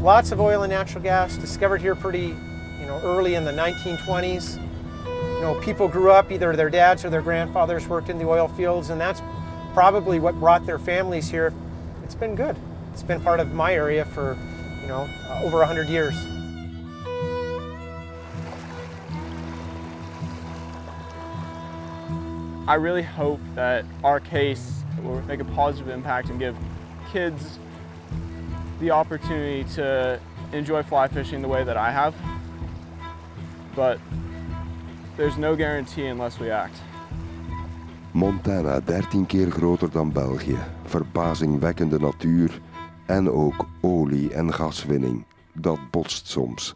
Lots of oil and natural gas discovered here pretty, early in the 1920s. People grew up, either their dads or their grandfathers worked in the oil fields, and that's probably what brought their families here. It's been good. It's been part of my area for, over 100 years. I really hope that our case will make a positive impact and give kids the opportunity to enjoy fly fishing the way that I have. But there's no guarantee unless we act. Montana, 13 keer groter dan België. Verbazingwekkende natuur en ook olie- en gaswinning. Dat botst soms.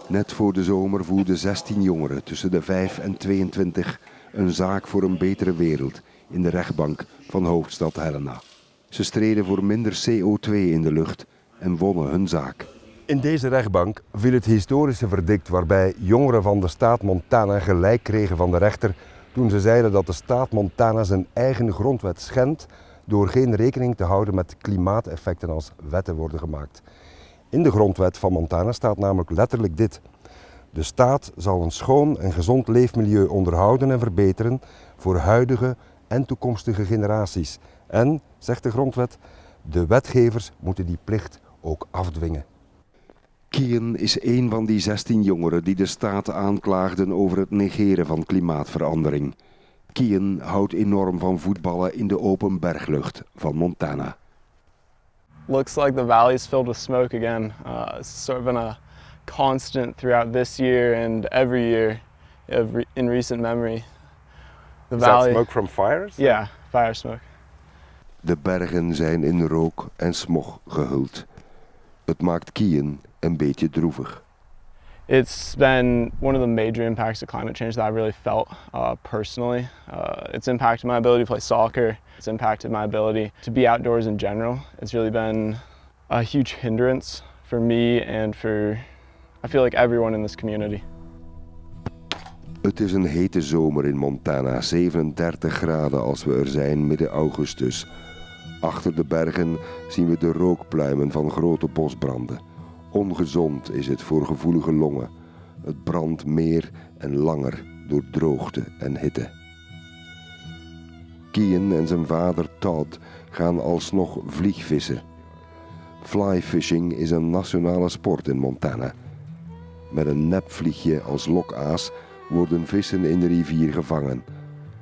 Net voor de zomer voerden 16 jongeren tussen de 5 en 22 een zaak voor een betere wereld in de rechtbank van hoofdstad Helena. Ze streden voor minder CO2 in de lucht en wonnen hun zaak. In deze rechtbank viel het historische verdict waarbij jongeren van de staat Montana gelijk kregen van de rechter toen ze zeiden dat de staat Montana zijn eigen grondwet schendt door geen rekening te houden met klimaateffecten als wetten worden gemaakt. In de grondwet van Montana staat namelijk letterlijk dit: de staat zal een schoon en gezond leefmilieu onderhouden en verbeteren voor huidige en toekomstige generaties. En, zegt de grondwet, de wetgevers moeten die plicht ook afdwingen. Kian is een van die 16 jongeren die de staat aanklaagden over het negeren van klimaatverandering. Kian houdt enorm van voetballen in de open berglucht van Montana. Looks like the valley is filled with smoke again. It's sort of been a constant throughout this year and every year in recent memory. Is that smoke from fires? Yeah, fire smoke. De bergen zijn in rook en smog gehuld. Het maakt Kian een beetje droevig. It's been one of the major impacts of climate change that I really felt personally. It's impacted my ability to play soccer. It's impacted my ability to be outdoors in general. It's really been a huge hindrance for me and for, I feel like, everyone in this community. Het is een hete zomer in Montana, 37 graden als we er zijn midden augustus. Achter de bergen zien we de rookpluimen van grote bosbranden. Ongezond is het voor gevoelige longen. Het brandt meer en langer door droogte en hitte. Kian en zijn vader Todd gaan alsnog vliegvissen. Flyfishing is een nationale sport in Montana. Met een nepvliegje als lokaas worden vissen in de rivier gevangen.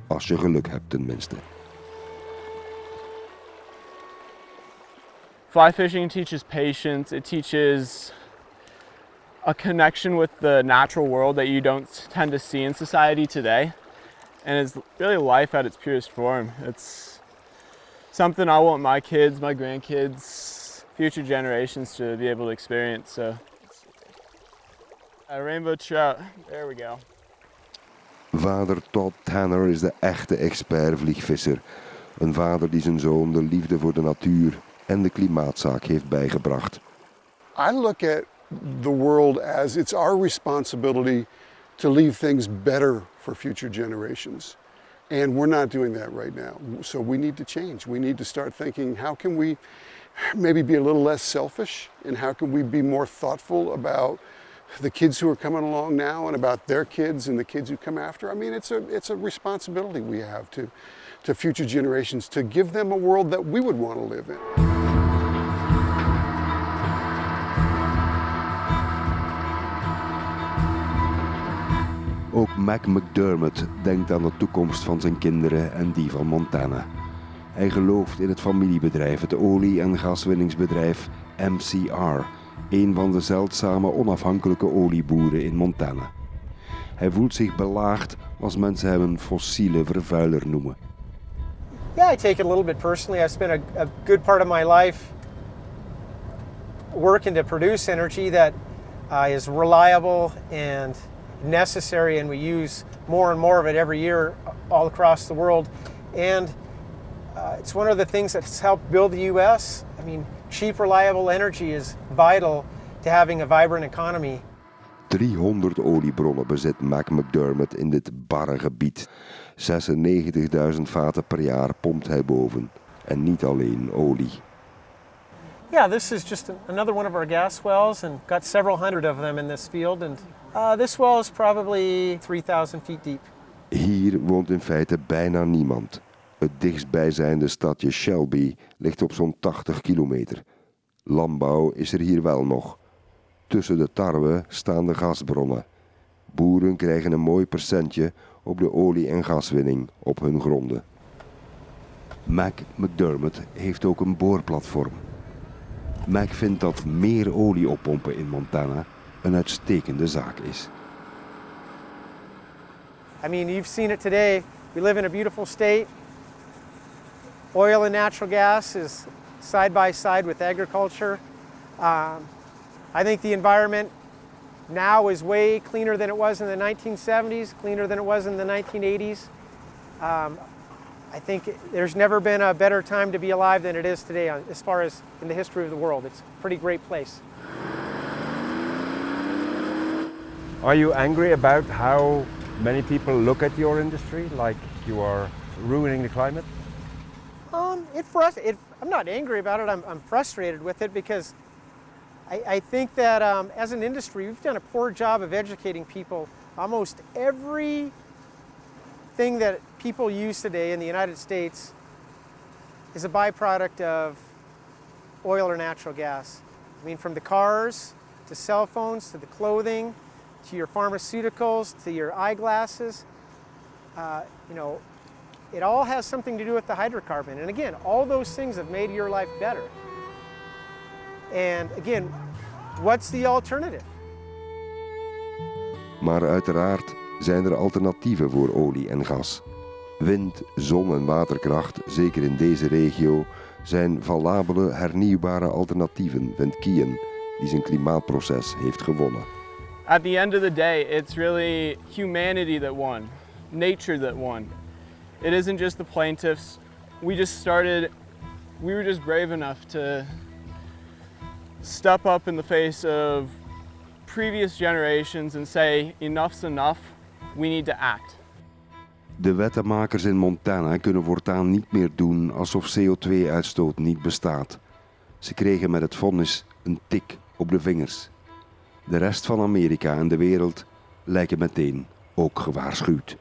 Als je geluk hebt tenminste. Fly fishing teaches patience. It teaches a connection with the natural world that you don't tend to see in society today. And it's really life at its purest form. It's something I want my kids, my grandkids, future generations to be able to experience. So, a rainbow trout, there we go. Vader Todd Tanner is de echte expert vliegvisser. Een vader die zijn zoon de liefde voor de natuur en de klimaatzaak heeft bijgebracht. I look at the world as it's our responsibility to leave things better for future generations. And we're not doing that right now. So we need to change. We need to start thinking, how can we maybe be a little less selfish? And how can we be more thoughtful about the kids who are coming along now and about their kids and the kids who come after? I mean, it's a responsibility we have to future generations to give them a world that we would want to live in. Ook Mac McDermott denkt aan de toekomst van zijn kinderen en die van Montana. Hij gelooft in het familiebedrijf, het olie- en gaswinningsbedrijf MCR, een van de zeldzame onafhankelijke olieboeren in Montana. Hij voelt zich belaagd als mensen hem een fossiele vervuiler noemen. Yeah, I take it a little bit personally. I spent a good part of my life working to produce energy that is reliable and necessary, and we use more and more of it every year all across the world. And it's one of the things that's helped build the U.S. I mean, cheap, reliable energy is vital to having a vibrant economy. 300 oliebronnen bezit McDermott in dit barre gebied. 96.000 vaten per jaar pompt hij boven. En niet alleen olie. Yeah, this is just another one of our gas wells, and got several hundred of them in this field. And this well is probably 3,000 feet deep. Hier woont in feite bijna niemand. Het dichtstbijzijnde stadje Shelby ligt op zo'n 80 kilometer. Landbouw is er hier wel nog. Tussen de tarwe staan de gasbronnen. Boeren krijgen een mooi percentje op de olie- en gaswinning op hun gronden. McDermott heeft ook een boorplatform. Mac vindt dat meer olie oppompen in Montana een uitstekende zaak is. I mean, you've seen it today. We live in a beautiful state. Oil and natural gas is side by side with agriculture. I think the environment now is way cleaner than it was in the 1970s, cleaner than it was in the 1980s. I think there's never been a better time to be alive than it is today as far as in the history of the world. It's a pretty great place. Are you angry about how many people look at your industry, like you are ruining the climate? I'm not angry about it. I'm frustrated with it because I think that as an industry, we've done a poor job of educating people. Almost everything that people use today in the United States is a byproduct of oil or natural gas. I mean, from the cars, to cell phones, to the clothing, to your pharmaceuticals, to your eyeglasses. It all has something to do with the hydrocarbon. And again, all those things have made your life better. And again, what's the alternative? Maar uiteraard zijn er alternatieven voor olie en gas. Wind, zon en waterkracht, zeker in deze regio, zijn valabele hernieuwbare alternatieven, vindt Kian, die zijn klimaatproces heeft gewonnen. At the end of the day, it's really humanity that won, nature that won. It isn't just the plaintiffs. We were just brave enough to step up in the face of previous generations and say, enough's enough, we need to act. De wettenmakers in Montana kunnen voortaan niet meer doen alsof CO2-uitstoot niet bestaat. Ze kregen met het vonnis een tik op de vingers. De rest van Amerika en de wereld lijken meteen ook gewaarschuwd.